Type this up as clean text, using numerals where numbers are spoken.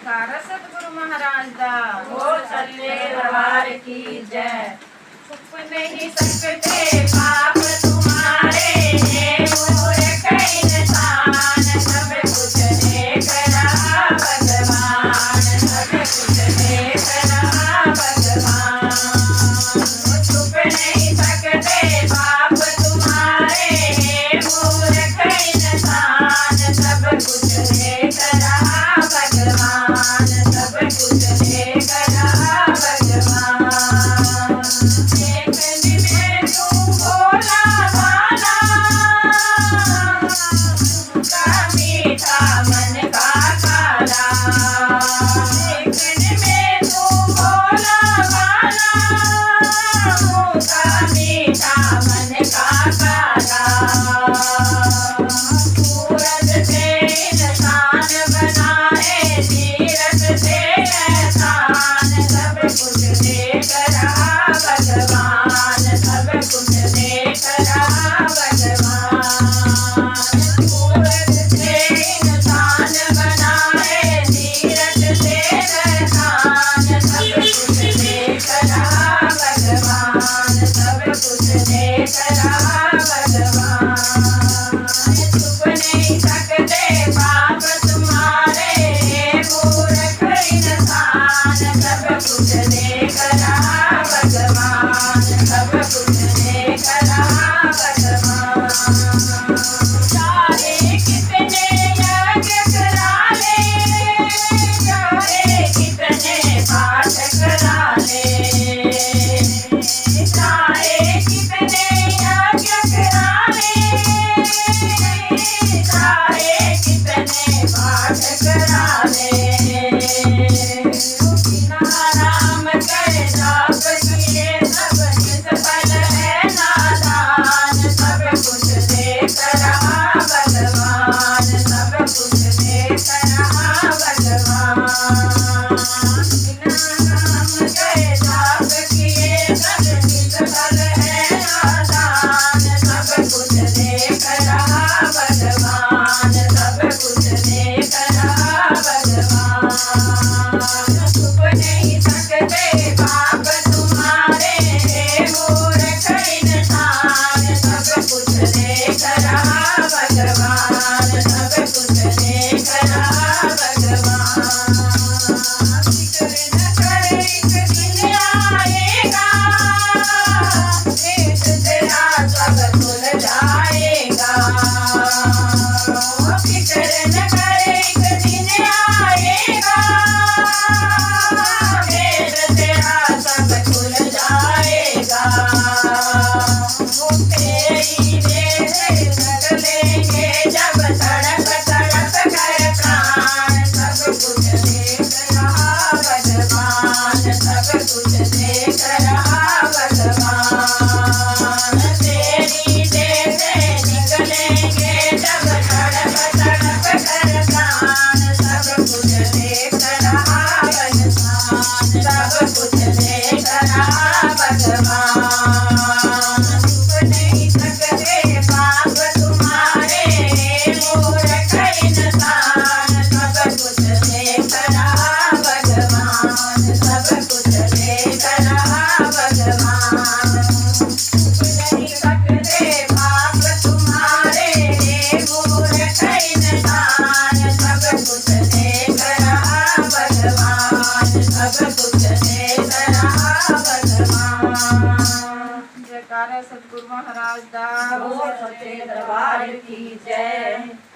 जयकारा सतगुरु महाराज दा। बोल सच्चे दरबार की जय। छुप नहीं सकते पाप तुम्हारे, मूर्ख इंसान सब कुछ देख रहा भगवान, सब कुछ देख रहा भगवान। छुप नहीं सकते पाप तुम्हारे, मूर्ख इंसान सब कुछ देख रहा भगवान, सब कुछ देख रहा भगवान। देखने में तू भोला भाला, का मीठा मन का काला। देखने में तू भोला भाला, का मीठा मन का काला। सूरत से इंसान बनाए, सीरत से एहसान, सब कुछ देख रहा भगवान, सब कुछ देख रहा भगवान। सूरत से इंसान बनाए, सीरत से एहसान, सब कुछ देख रहा भगवान, सब कुछ देख रहा भगवान। छुप नहीं सकते पाप तुम्हारे, मूर्ख इंसान सब कुछ देख रहा भगवान, सब कुछ देख रहा भगवान। चाहे कितने यज्ञ करा ले, चाहे कितने पाठ करा ले, चाहे कितने यज्ञ करा ले, चाहे कितने पाठ करा ले। बिना नाम कर जाप किए सब निष्फल है नादान, सब कुछ देख रहा भगवान, सब कुछ देख रहा भगवान। बिना नाम कर जाप किए सब निष्फल है नादान, सब कुछ देख रहा भगवान, सब कुछ देख रहा भगवान। छुप नहीं सकते पाप तुम्हारे, मूर्ख इंसान सब कुछ देख रहा भगवान, सब कुछ देख रहा भगवान। फिक्र न कर एक दिन आएगा, पेट तेरा सब खुल जाएगा। फिक्र न कर एक दिन आएगा, पेट तेरा सब खुल जाएगा। तेरी देर लग लेंगे जब तड़प तड़प कर प्राण, सब कुछ देख रहा भगवान, सब कुछ देख रहा भगवान। तेरी देर निकलेंगे जब तड़प तड़प कर प्राण, सब कुछ देख रहा भगवान, सब कुछ देख रहा भगवान। छुप नहीं सकते पाप तुम्हारे, मूर्ख इंसान सब कुछ देख रहा भगवान, सब कुछ देख रहा भगवान। छुप नहीं सकते पाप तुम्हारे, मूर्ख इंसान सब कुछ देख रहा भगवान, सब कुछ देख रहा भगवान। जयकारा सतगुरु महाराज दा। बोल सच्चे दरबार की जय।